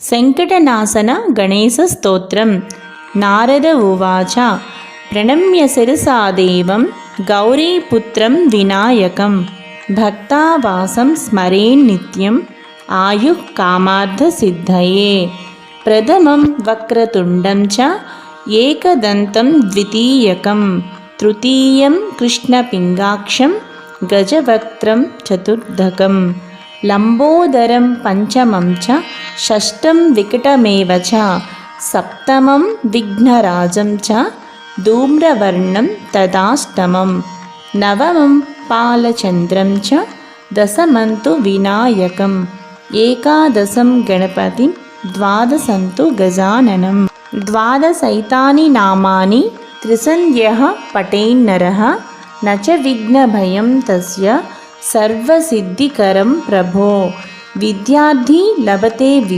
संकटनाशन गणेशस्तोत्रं नारद उवाच प्रणम्य शिरसा देवं गौरीपुत्रं विनायकं भक्तावासं स्मरेन्नित्यम् आयुः कामार्थसिद्धये प्रथमं वक्रतुण्डं च एकदन्तं द्वितीयकं तृतीयं कृष्णपिङ्गाक्षं गजवक्त्रं चतुर्धकं लम्बोदरं पञ्चमं च षष्ठं विकटमेव च सप्तमं विघ्नराजं च धूम्रवर्णं तदाष्टमं नवमं पालचन्द्रं च दशमं तु विनायकम् एकादशं गणपतिं द्वादशं तु गजाननं द्वादशैतानि नामानि त्रिसन्ध्यः पठेन्नरः न च विघ्नभयं तस्य सर्वसिद्धिकरं प्रभो विद्यार्थी लभते